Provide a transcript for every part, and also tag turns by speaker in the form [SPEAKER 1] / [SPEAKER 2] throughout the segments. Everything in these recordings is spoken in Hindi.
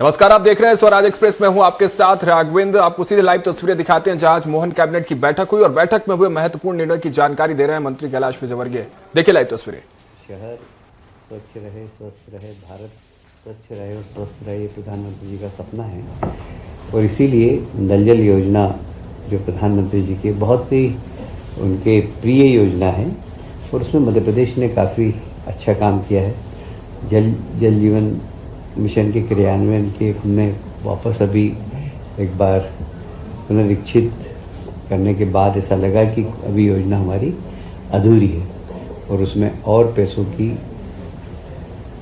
[SPEAKER 1] नमस्कार, आप देख रहे हैं स्वराज एक्सप्रेस में हूं आपके साथ राघवेंद्र। आपको सीधे लाइव तस्वीरें दिखाते हैं जहां आज मोहन कैबिनेट की बैठक हुई और बैठक में हुए महत्वपूर्ण निर्णय की जानकारी दे रहे हैं मंत्री कैलाश विजयवर्गीय। देखिए लाइव तस्वीरें।
[SPEAKER 2] शहर स्वच्छ रहे, स्वस्थ रहे, भारत स्वच्छ रहे और स्वस्थ रहे, ये प्रधानमंत्री जी का सपना है। और इसीलिए नल जल योजना जो प्रधानमंत्री जी की बहुत ही उनके प्रिय योजना है और उसमें मध्य प्रदेश ने काफ़ी अच्छा काम किया है। जल जीवन मिशन के क्रियान्वयन के हमने वापस अभी एक बार पुनरीक्षित करने के बाद ऐसा लगा कि अभी योजना हमारी अधूरी है और उसमें और पैसों की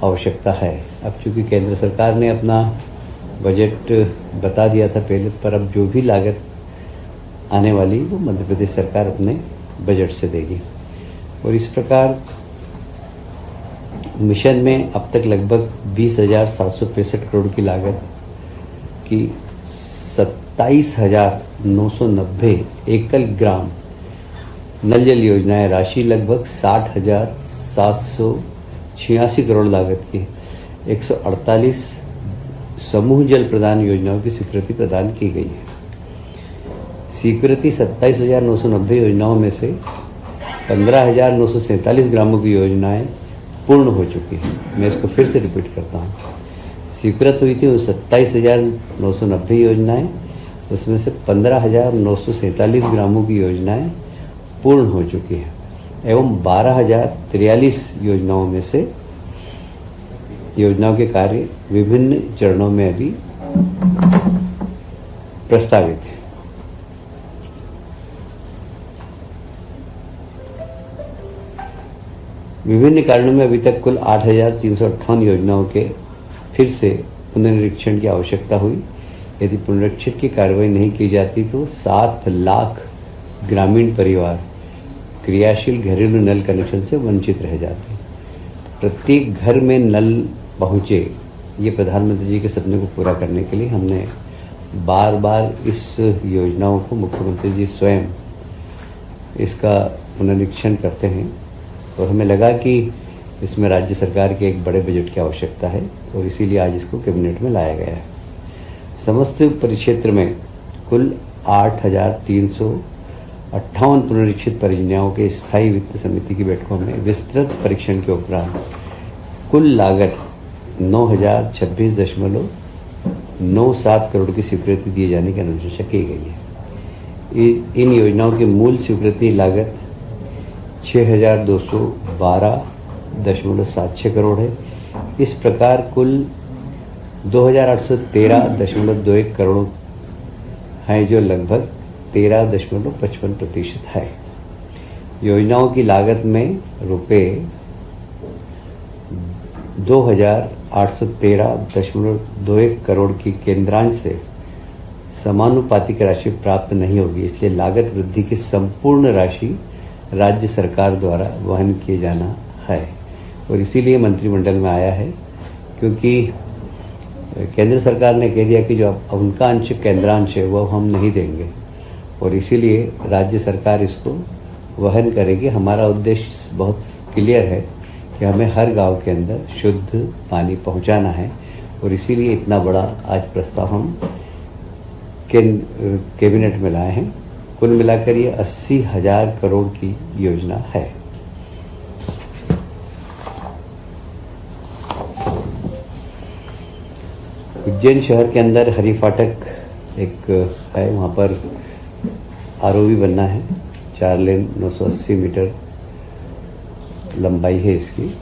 [SPEAKER 2] आवश्यकता है। अब चूँकि केंद्र सरकार ने अपना बजट बता दिया था पहले, पर अब जो भी लागत आने वाली वो मध्य प्रदेश सरकार अपने बजट से देगी। और इस प्रकार मिशन में अब तक लगभग 20,765 करोड़ की लागत की 27,990 एकल ग्राम नल जल योजनाएं, राशि लगभग 60,786 करोड़ लागत की 148 समूह जल प्रदान योजनाओं की स्वीकृति प्रदान की गई है। स्वीकृति 27,990 योजनाओं में से 15,947 ग्रामों की योजनाएं पूर्ण हो चुकी है। मैं इसको फिर से रिपीट करता हूँ। स्वीकृत हुई थी 27,990 योजनाएं, उसमें से 15,947 ग्रामों की योजनाएं पूर्ण हो चुकी है एवं 12,043 योजनाओं में से योजनाओं के कार्य विभिन्न चरणों में अभी प्रस्तावित है। विभिन्न कारणों में अभी तक कुल 8,358 योजनाओं के फिर से पुनरीक्षण की आवश्यकता हुई। यदि पुनरीक्षण की कार्रवाई नहीं की जाती तो 7 लाख ग्रामीण परिवार क्रियाशील घरेलू नल कनेक्शन से वंचित रह जाते। प्रत्येक घर में नल पहुंचे, ये प्रधानमंत्री जी के सपने को पूरा करने के लिए हमने बार बार इस योजनाओं को मुख्यमंत्री जी स्वयं इसका पुनरीक्षण करते हैं और हमें लगा कि इसमें राज्य सरकार के एक बड़े बजट की आवश्यकता है और इसीलिए आज इसको कैबिनेट में लाया गया है। समस्त परिक्षेत्र में कुल 8,358 पुनरीक्षित परियोजनाओं के स्थायी वित्त समिति की बैठकों में विस्तृत परीक्षण के उपरांत कुल लागत 9,026.97 करोड़ की स्वीकृति दिए जाने की अनुशंसा की गई है। इन योजनाओं की मूल स्वीकृति लागत 6,212.76 करोड़ है। इस प्रकार कुल 2,813.21 करोड़ है जो लगभग 13.55% है। योजनाओं की लागत में रुपये 2,813.21 करोड़ की केंद्रांश से समानुपातिक राशि प्राप्त नहीं होगी, इसलिए लागत वृद्धि की संपूर्ण राशि राज्य सरकार द्वारा वहन किए जाना है और इसीलिए मंत्रिमंडल में आया है, क्योंकि केंद्र सरकार ने कह दिया कि जो उनका अंश केंद्रांश है वो हम नहीं देंगे और इसीलिए राज्य सरकार इसको वहन करेगी। हमारा उद्देश्य बहुत क्लियर है कि हमें हर गांव के अंदर शुद्ध पानी पहुंचाना है और इसीलिए इतना बड़ा आज प्रस्ताव हम कैबिनेट में लाए हैं। कुल मिलाकर ये 80,000 करोड़ की योजना है। उज्जैन शहर के अंदर हरी फाटक एक है, वहाँ पर आरओबी बनना है। 4 लेन 980 मीटर लंबाई है इसकी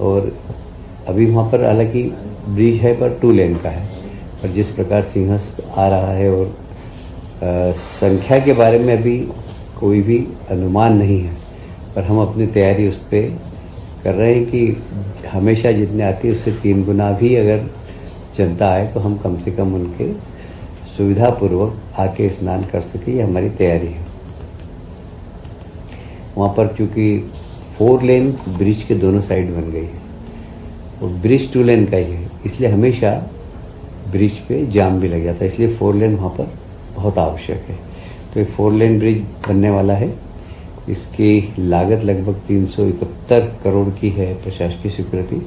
[SPEAKER 2] और अभी वहाँ पर हालांकि ब्रिज है पर 2 लेन का है, पर जिस प्रकार सिंहस्थ आ रहा है और संख्या के बारे में अभी कोई भी अनुमान नहीं है, पर हम अपनी तैयारी उस पर कर रहे हैं कि हमेशा जितने आती है उससे 3 गुना भी अगर जनता आए तो हम कम से कम उनके सुविधापूर्वक आके स्नान कर सके, ये हमारी तैयारी है। वहाँ पर चूँकि 4 लेन ब्रिज के दोनों साइड बन गई है और ब्रिज 2 लेन का ही है, इसलिए हमेशा ब्रिज पे जाम भी लग जाता है, इसलिए 4 लेन वहाँ पर बहुत आवश्यक है। तो एक 4 लेन ब्रिज बनने वाला है। इसकी लागत लगभग 371 करोड़ की है प्रशासकीय स्वीकृति।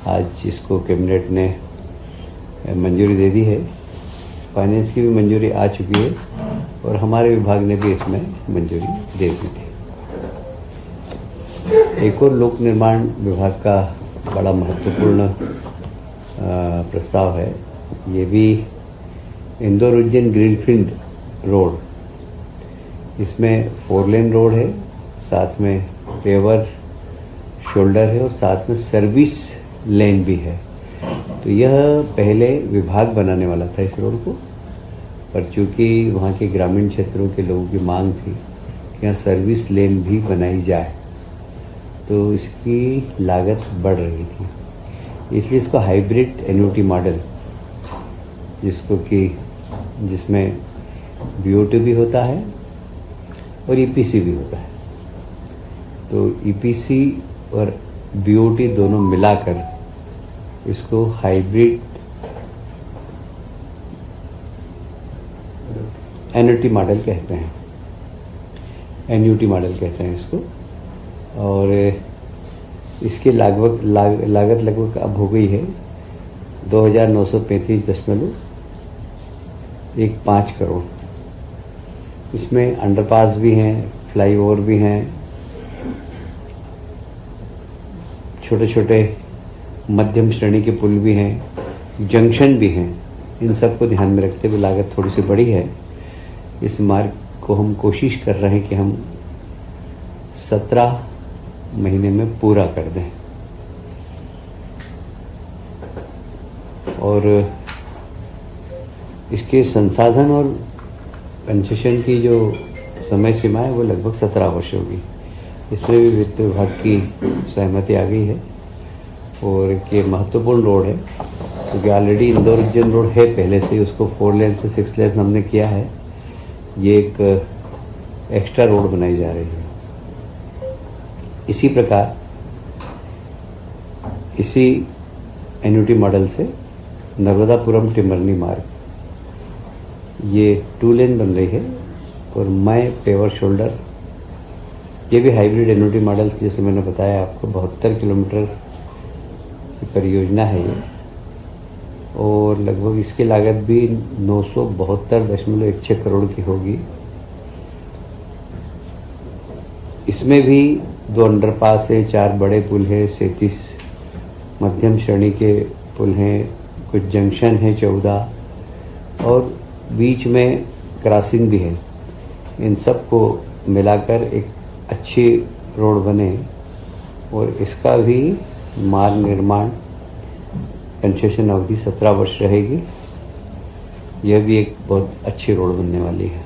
[SPEAKER 2] आज इसको कैबिनेट ने मंजूरी दे दी है। फाइनेंस की भी मंजूरी आ चुकी है और हमारे विभाग ने भी इसमें मंजूरी दे दी थी। एक और लोक निर्माण विभाग का बड़ा महत्वपूर्ण प्रस्ताव है। ये भी इंदौर उज्जैन ग्रीनफील्ड रोड, इसमें 4 लेन रोड है, साथ में पेवर शोल्डर है और साथ में सर्विस लेन भी है। तो यह पहले विभाग बनाने वाला था इस रोड को, पर चूंकि वहाँ के ग्रामीण क्षेत्रों के लोगों की मांग थी कि यहाँ सर्विस लेन भी बनाई जाए, तो इसकी लागत बढ़ रही थी, इसलिए इसको हाइब्रिड एन्युटी मॉडल, जिसमें बीओटी भी होता है और ईपीसी भी होता है। तो ईपीसी और बीओटी दोनों मिलाकर इसको हाइब्रिड एन्युटी मॉडल कहते हैं, एन्युटी मॉडल कहते हैं इसको। और इसकी लागत लगभग अब हो गई है 2935.15 करोड़। इसमें अंडरपास भी हैं, फ्लाईओवर भी हैं, छोटे छोटे मध्यम श्रेणी के पुल भी हैं, जंक्शन भी हैं। इन सबको ध्यान में रखते हुए लागत थोड़ी सी बड़ी है। इस मार्ग को हम कोशिश कर रहे हैं कि हम 17 महीने में पूरा कर दें। और इसके संसाधन और कंसेशन की जो समय सीमा है वो लगभग 17 वर्ष होगी। इसमें भी वित्त विभाग की सहमति आ गई है। और ये महत्वपूर्ण रोड है क्योंकि ऑलरेडी इंदौर उज्जैन रोड है पहले से ही, उसको 4 लेन से 6 लेन हमने किया है। ये एक एक्स्ट्रा रोड बनाई जा रही है। इसी प्रकार इसी एन्युटी मॉडल से नर्मदापुरम टिमरनी मार्ग, ये 2 लेन बन रही है और मय पेवर शोल्डर, ये भी हाइब्रिड एन्युटी मॉडल, जैसे मैंने बताया आपको 72 किलोमीटर की परियोजना है ये। और लगभग इसकी लागत भी 972.16 करोड़ की होगी। इसमें भी 2 अंडरपास है, 4 बड़े पुल है, 37 मध्यम श्रेणी के पुल हैं, कुछ जंक्शन है 14 और बीच में क्रॉसिंग भी है। इन सब को मिलाकर एक अच्छी रोड बने और इसका भी मार्ग निर्माण कंसेशन अवधि 17 वर्ष रहेगी। यह भी एक बहुत अच्छी रोड बनने वाली है।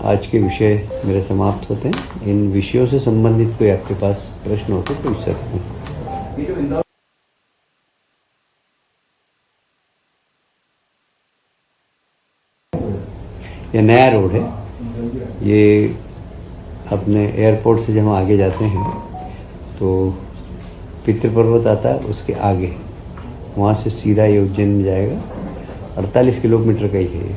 [SPEAKER 2] आज के विषय मेरे समाप्त होते हैं। इन विषयों से संबंधित कोई आपके पास प्रश्न हो तो पूछ सकते हैं। यह नया रोड है। ये अपने एयरपोर्ट से जब हम आगे जाते हैं तो पितृपर्वत आता है, उसके आगे वहाँ से सीधा ये उज्जैन में जाएगा। 48 किलोमीटर का ही है ये,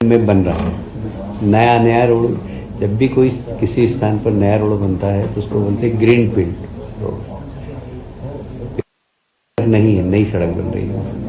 [SPEAKER 2] में बन रहा है। नया रोड, जब भी कोई किसी स्थान पर नया रोड बनता है तो उसको बोलते हैं ग्रीन फील्ड रोड। नहीं है, नई सड़क बन रही है।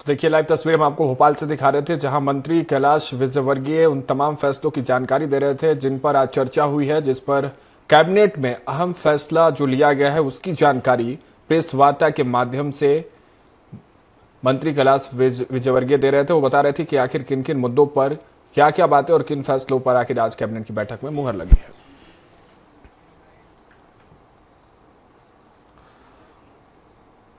[SPEAKER 1] देखिए लाइव तस्वीरें हम आपको भोपाल से दिखा रहे थे, जहां मंत्री कैलाश विजयवर्गीय उन तमाम फैसलों की जानकारी दे रहे थे जिन पर आज चर्चा हुई है, जिस पर कैबिनेट में अहम फैसला जो लिया गया है उसकी जानकारी प्रेस वार्ता के माध्यम से मंत्री कैलाश विजयवर्गीय दे रहे थे। वो बता रहे थे कि आखिर किन किन मुद्दों पर क्या क्या बातें और किन फैसलों पर आखिर आज कैबिनेट की बैठक में मुहर लगी है।